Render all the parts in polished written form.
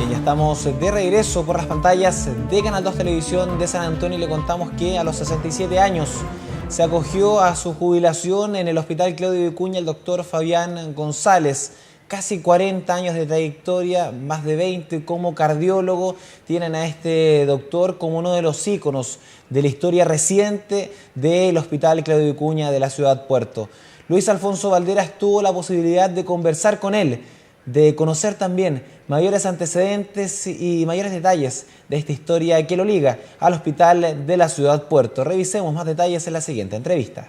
Ya estamos de regreso por las pantallas de Canal 2 Televisión de San Antonio y le contamos que a los 67 años se acogió a su jubilación en el Hospital Claudio Vicuña el doctor Fabián González. Casi 40 años de trayectoria, más de 20 como cardiólogo, tienen a este doctor como uno de los íconos de la historia reciente del Hospital Claudio Vicuña de la ciudad Puerto. Luis Alfonso Valderas tuvo la posibilidad de conversar con él, de conocer también mayores antecedentes y mayores detalles de esta historia que lo liga al Hospital de la ciudad Puerto. Revisemos más detalles en la siguiente entrevista.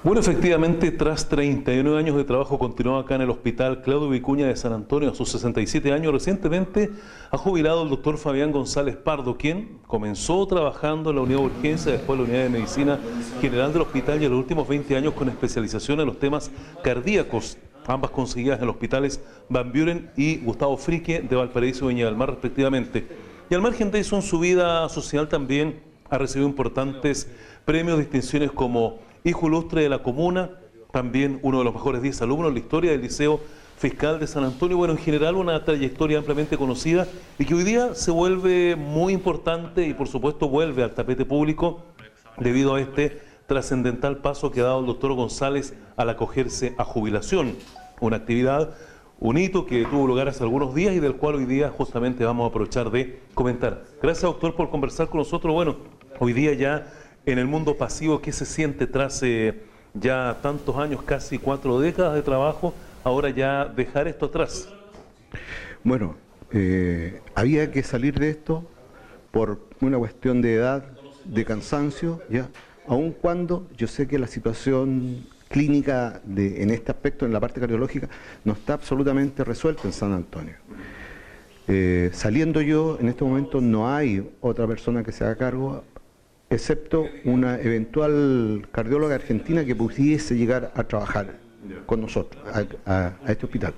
Bueno, efectivamente, tras 39 años de trabajo continuado acá en el Hospital Claudio Vicuña de San Antonio, a sus 67 años, recientemente ha jubilado el doctor Fabián González Pardo, quien comenzó trabajando en la unidad de urgencia, después en la unidad de medicina general del hospital y en los últimos 20 años con especialización en los temas cardíacos, ambas conseguidas en los hospitales Van Buren y Gustavo Fricke de Valparaíso y Viña del Mar, respectivamente. Y al margen de eso, en su vida social también ha recibido importantes premios, distinciones como Hijo Ilustre de la Comuna, también uno de los mejores 10 alumnos en la historia del Liceo Fiscal de San Antonio. Bueno, en general una trayectoria ampliamente conocida y que hoy día se vuelve muy importante y por supuesto vuelve al tapete público debido a este trascendental paso que ha dado el doctor González al acogerse a jubilación. Una actividad, un hito que tuvo lugar hace algunos días y del cual hoy día justamente vamos a aprovechar de comentar. Gracias, doctor, por conversar con nosotros. Bueno, hoy día ya en el mundo pasivo, ¿qué se siente tras ya tantos años, casi 4 décadas de trabajo, ahora ya dejar esto atrás? Bueno, había que salir de esto por una cuestión de edad, de cansancio, ya, aun cuando yo sé que la situación clínica en este aspecto, en la parte cardiológica, no está absolutamente resuelta en San Antonio. Saliendo yo, en este momento no hay otra persona que se haga cargo, excepto una eventual cardióloga argentina que pudiese llegar a trabajar con nosotros, a este hospital.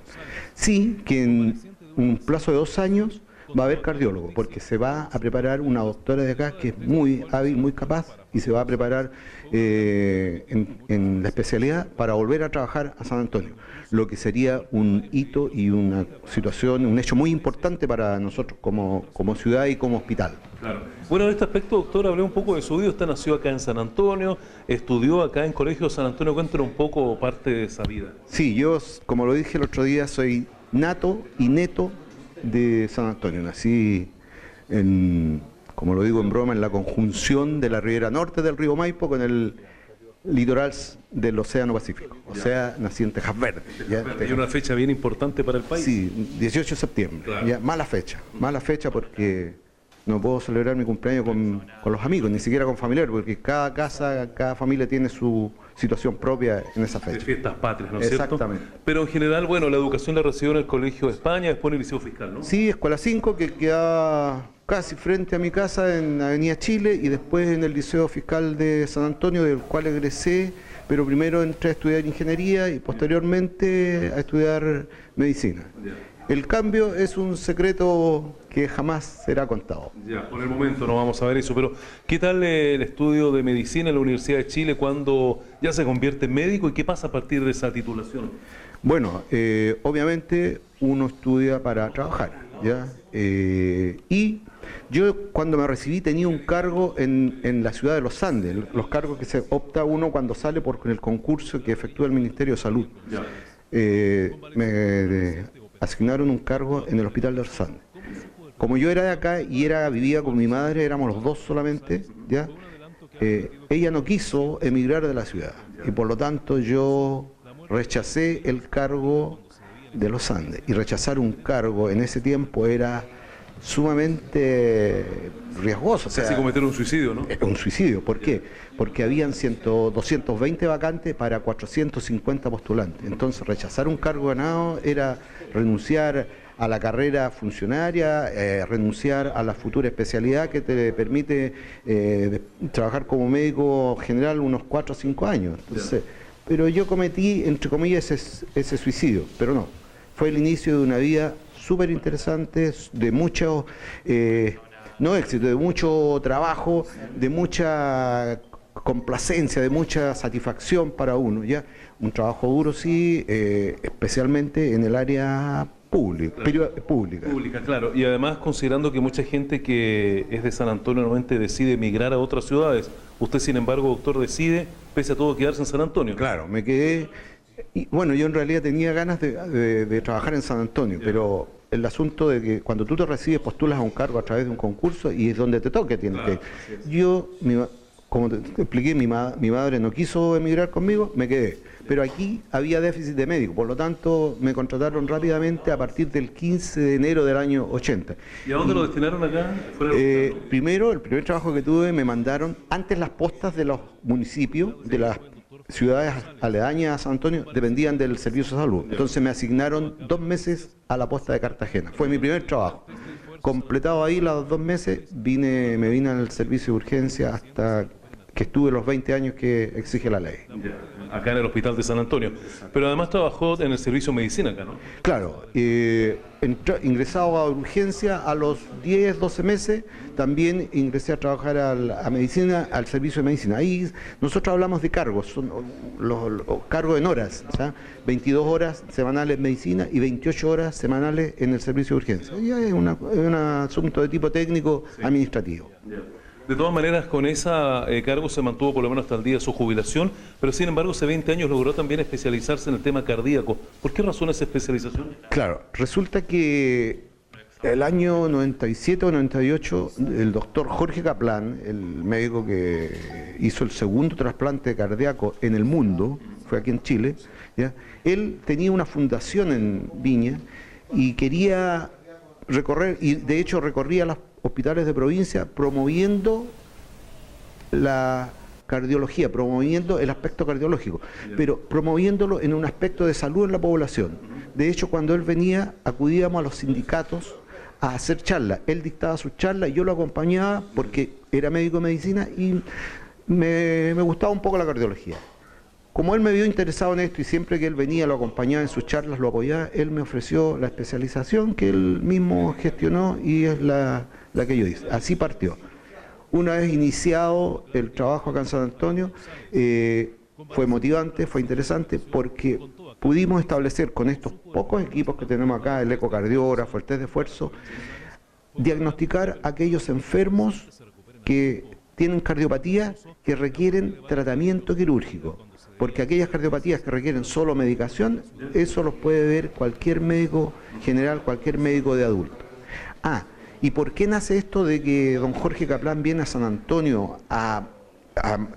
Sí, que en un plazo de 2 años va a haber cardiólogo, porque se va a preparar una doctora de acá que es muy hábil, muy capaz, y se va a preparar en la especialidad para volver a trabajar a San Antonio, lo que sería un hito y una situación, un hecho muy importante para nosotros como ciudad y como hospital. Claro. Bueno, en este aspecto, doctor, hablé un poco de su vida. Usted nació acá en San Antonio, estudió acá en Colegio San Antonio. Cuéntenos un poco parte de esa vida. Sí, yo, como lo dije el otro día, soy nato y neto de San Antonio. Nací como lo digo en broma, en la conjunción de la ribera norte del río Maipo con el litoral del Océano Pacífico. O sea, nací en Tejas Verdes. Y una fecha bien importante para el país. Sí, 18 de septiembre. Claro. Ya, mala fecha porque no puedo celebrar mi cumpleaños con los amigos, ni siquiera con familiares, porque cada casa, cada familia tiene su situación propia en esa fecha. De fiestas patrias, ¿no es cierto? Exactamente. Pero en general, bueno, la educación la recibió en el Colegio de España, después en el Liceo Fiscal, ¿no? Sí, Escuela 5, que queda casi frente a mi casa en Avenida Chile, y después en el Liceo Fiscal de San Antonio, del cual egresé, pero primero entré a estudiar ingeniería y posteriormente a estudiar medicina. El cambio es un secreto que jamás será contado. Ya, por el momento no vamos a ver eso, pero ¿qué tal el estudio de medicina en la Universidad de Chile cuando ya se convierte en médico y qué pasa a partir de esa titulación? Bueno, obviamente uno estudia para trabajar, ¿ya? Y yo cuando me recibí tenía un cargo en la ciudad de Los Andes, los cargos que se opta uno cuando sale por el concurso que efectúa el Ministerio de Salud. Ya. Me asignaron un cargo en el Hospital de Los Andes. Como yo era de acá y vivía con mi madre, éramos los dos solamente, ¿ya? Ella no quiso emigrar de la ciudad y por lo tanto yo rechacé el cargo de Los Andes. Y rechazar un cargo en ese tiempo era sumamente riesgoso. O sea, casi cometer un suicidio, ¿no? Un suicidio. ¿Por qué? Porque habían 220 vacantes para 450 postulantes. Entonces rechazar un cargo ganado era renunciar a la carrera funcionaria, renunciar a la futura especialidad que te permite trabajar como médico general unos 4 o 5 años. Entonces, pero yo cometí, entre comillas, ese suicidio, pero no. Fue el inicio de una vida súper interesante, de mucho, no éxito, de mucho trabajo, de mucha complacencia, de mucha satisfacción para uno, ¿ya? Un trabajo duro, sí, especialmente en el área Pública, pública. Pública, claro. Y además considerando que mucha gente que es de San Antonio normalmente decide emigrar a otras ciudades, usted sin embargo, doctor, decide, pese a todo, quedarse en San Antonio. Claro, me quedé, y bueno, yo en realidad tenía ganas de trabajar en San Antonio, pero el asunto de que cuando tú te recibes postulas a un cargo a través de un concurso y es donde te toque, tienes que ir. Yo, como te expliqué, mi madre no quiso emigrar conmigo, me quedé. Pero aquí había déficit de médicos, por lo tanto me contrataron rápidamente a partir del 15 de enero del año 80. ¿Y a dónde lo destinaron acá? Primero, el primer trabajo que tuve, me mandaron, antes las postas de los municipios, de las ciudades aledañas a San Antonio, dependían del servicio de salud. Entonces me asignaron 2 meses a la posta de Cartagena. Fue mi primer trabajo. Completado ahí los 2 meses, me vine al servicio de urgencia hasta que estuve los 20 años que exige la ley. Acá en el hospital de San Antonio. Pero además trabajó en el servicio de medicina acá, ¿no? Claro, ingresado a urgencia a los 10, 12 meses, también ingresé a trabajar a medicina, al servicio de medicina. Ahí nosotros hablamos de cargos, son los cargos en horas, ¿sí? 22 horas semanales en medicina y 28 horas semanales en el servicio de urgencia. Y es un asunto de tipo técnico administrativo. De todas maneras, con ese cargo se mantuvo por lo menos hasta el día de su jubilación, pero sin embargo hace 20 años logró también especializarse en el tema cardíaco. ¿Por qué razón esa especialización? Claro, resulta que el año 97 o 98, el doctor Jorge Kaplan, el médico que hizo el segundo trasplante cardíaco en el mundo, fue aquí en Chile, ¿ya? Él tenía una fundación en Viña y quería recorrer, y de hecho recorría las hospitales de provincia promoviendo la cardiología, promoviendo el aspecto cardiológico, pero promoviéndolo en un aspecto de salud en la población. De hecho, cuando él venía, acudíamos a los sindicatos a hacer charlas. Él dictaba sus charlas y yo lo acompañaba porque era médico de medicina y me gustaba un poco la cardiología. Como él me vio interesado en esto y siempre que él venía lo acompañaba en sus charlas, lo apoyaba, él me ofreció la especialización que él mismo gestionó y es la que yo hice. Así partió. Una vez iniciado el trabajo acá en San Antonio, fue motivante, fue interesante porque pudimos establecer con estos pocos equipos que tenemos acá, el ecocardiógrafo, el test de esfuerzo, diagnosticar a aquellos enfermos que tienen cardiopatía que requieren tratamiento quirúrgico. Porque aquellas cardiopatías que requieren solo medicación, eso los puede ver cualquier médico general, cualquier médico de adulto. ¿Y por qué nace esto de que don Jorge Kaplan viene a San Antonio a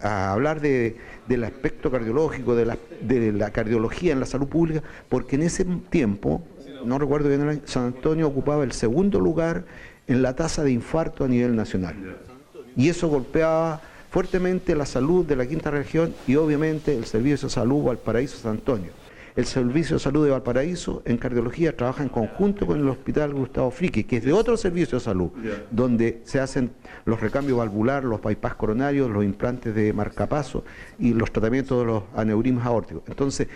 hablar del aspecto cardiológico, de la cardiología en la salud pública? Porque en ese tiempo, no recuerdo bien el año, San Antonio ocupaba el segundo lugar en la tasa de infarto a nivel nacional. Y eso golpeaba fuertemente la salud de la quinta región y obviamente el servicio de salud Valparaíso San Antonio. El servicio de salud de Valparaíso en cardiología trabaja en conjunto con el hospital Gustavo Fricke, que es de otro servicio de salud, donde se hacen los recambios valvulares, los bypass coronarios, los implantes de marcapaso y los tratamientos de los aneurismas aórticos. Entonces,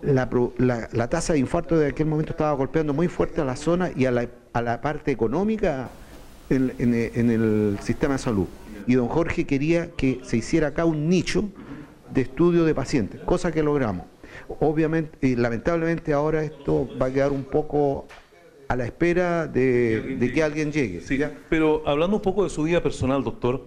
la tasa de infarto de aquel momento estaba golpeando muy fuerte a la zona y a la parte económica en el sistema de salud. Y don Jorge quería que se hiciera acá un nicho de estudio de pacientes, cosa que logramos. Obviamente, y lamentablemente ahora esto va a quedar un poco a la espera de que alguien llegue. Sí, pero hablando un poco de su vida personal, doctor,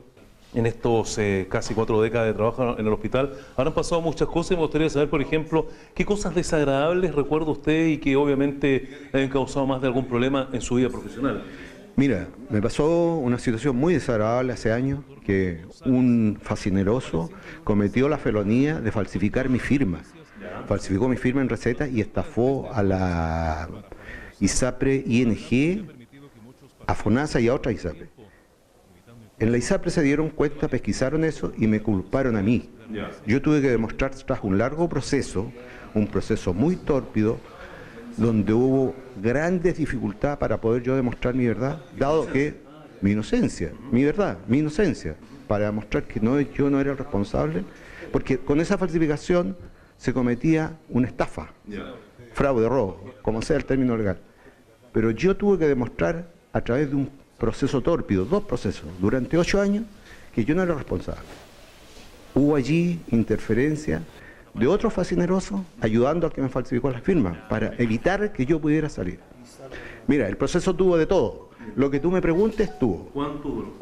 en estos casi 4 décadas de trabajo en el hospital, habrán pasado muchas cosas y me gustaría saber, por ejemplo, qué cosas desagradables recuerda usted y que obviamente le han causado más de algún problema en su vida profesional. Mira, me pasó una situación muy desagradable hace años, que un facineroso cometió la felonía de falsificar mi firma. Falsificó mi firma en receta y estafó a la ISAPRE ING, a FONASA y a otra ISAPRE. En la ISAPRE se dieron cuenta, pesquisaron eso y me culparon a mí. Yo tuve que demostrar tras un largo proceso, un proceso muy tórpido, donde hubo grandes dificultades para poder yo demostrar mi verdad, dado que mi inocencia, mi verdad, mi inocencia, para demostrar que yo no era el responsable, porque con esa falsificación se cometía una estafa, fraude, robo, como sea el término legal. Pero yo tuve que demostrar a través de un proceso tórpido, 2 procesos, durante 8 años, que yo no era responsable. Hubo allí interferencia de otro facineroso ayudando al que me falsificó las firmas para evitar que yo pudiera salir. Mira, el proceso tuvo de todo. Lo que tú me preguntes tuvo. ¿Cuánto duró?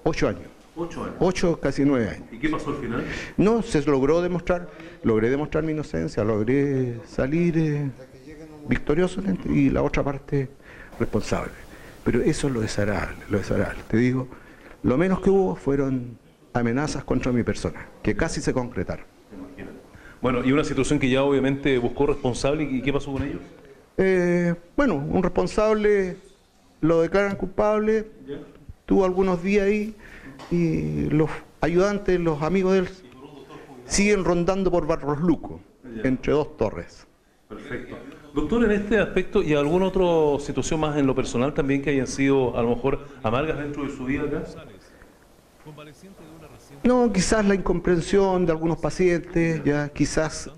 8 años. 8 años. 8, casi 9 años. ¿Y qué pasó al final? No, se logró demostrar, logré demostrar mi inocencia, logré salir victorioso y la otra parte responsable. Pero eso es lo desagradable, lo desagradable. Te digo, lo menos que hubo fueron amenazas contra mi persona, que casi se concretaron. Bueno, y una situación que ya obviamente buscó responsable, ¿y qué pasó con ellos? Bueno, un responsable lo declaran culpable, tuvo algunos días ahí y los ayudantes, los amigos de él, siguen rondando por Barros Luco, entre dos torres. Perfecto. Doctor, en este aspecto y alguna otra situación más en lo personal también que hayan sido a lo mejor amargas dentro de su vida acá. No, quizás la incomprensión de algunos pacientes, ya quizás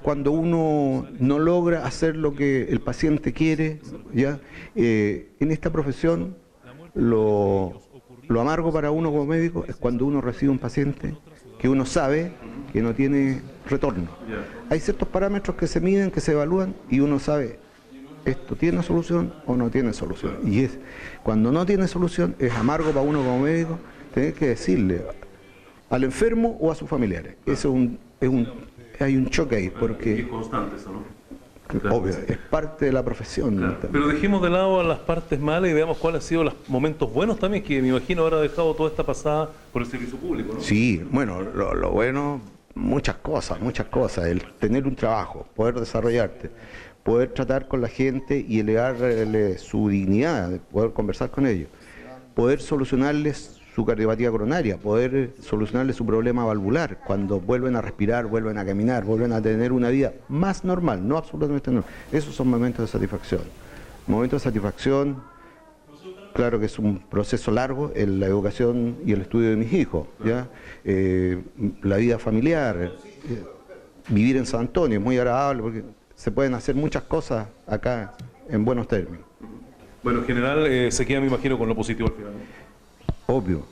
cuando uno no logra hacer lo que el paciente quiere, ya en esta profesión lo amargo para uno como médico es cuando uno recibe un paciente que uno sabe que no tiene retorno. Hay ciertos parámetros que se miden, que se evalúan y uno sabe esto tiene solución o no tiene solución. Y cuando no tiene solución es amargo para uno como médico tener que decirle al enfermo o a sus familiares. Eso hay un choque ahí porque es constante eso, ¿no? Obvio, es parte de la profesión. Claro. Pero dejemos de lado las partes malas y veamos cuáles han sido los momentos buenos también, que me imagino habrá dejado toda esta pasada por el servicio público, ¿no? Sí, bueno, lo bueno, muchas cosas, el tener un trabajo, poder desarrollarte, poder tratar con la gente y elevarle su dignidad, poder conversar con ellos, poder solucionarles su cardiopatía coronaria, poder solucionarle su problema valvular, cuando vuelven a respirar, vuelven a caminar, vuelven a tener una vida más normal, no absolutamente normal. Esos son momentos de satisfacción. Momentos de satisfacción, claro que es un proceso largo en la educación y el estudio de mis hijos, ¿ya? La vida familiar, vivir en San Antonio es muy agradable porque se pueden hacer muchas cosas acá en buenos términos. Bueno, en general se queda, me imagino, con lo positivo al final, ¿no? Obvio.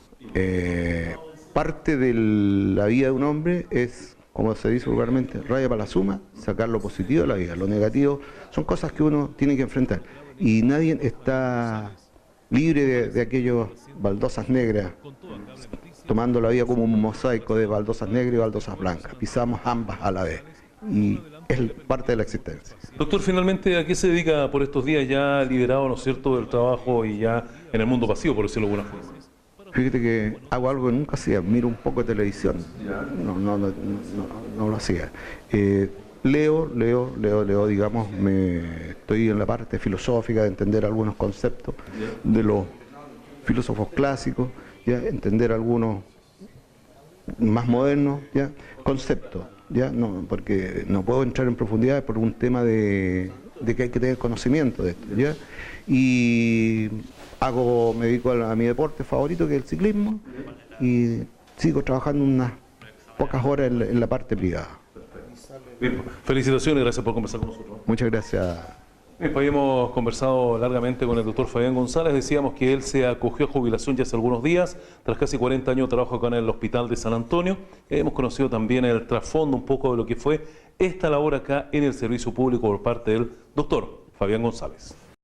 Parte de la vida de un hombre es, como se dice vulgarmente, raya para la suma, sacar lo positivo de la vida. Lo negativo son cosas que uno tiene que enfrentar. Y nadie está libre de aquellas baldosas negras, tomando la vida como un mosaico de baldosas negras y baldosas blancas. Pisamos ambas a la vez. Y es parte de la existencia. Doctor, finalmente, ¿a qué se dedica por estos días ya liberado, ¿no es cierto?, del trabajo y ya en el mundo pasivo, por decirlo de alguna forma? Fíjate que hago algo que nunca hacía, miro un poco de televisión, no lo hacía. Leo, digamos, estoy en la parte filosófica de entender algunos conceptos de los filósofos clásicos, ya entender algunos más modernos, ya conceptos, ya no, porque no puedo entrar en profundidad por un tema de que hay que tener conocimiento de esto, ya. Y me dedico a mi deporte favorito, que es el ciclismo, y sigo trabajando unas pocas horas en la parte privada. Bien, felicitaciones, gracias por conversar con nosotros. Muchas gracias. Bien, pues hemos conversado largamente con el doctor Fabián González. Decíamos que él se acogió a jubilación ya hace algunos días, tras casi 40 años de trabajo acá en el Hospital de San Antonio. Hemos conocido también el trasfondo un poco de lo que fue esta labor acá en el servicio público por parte del doctor Fabián González.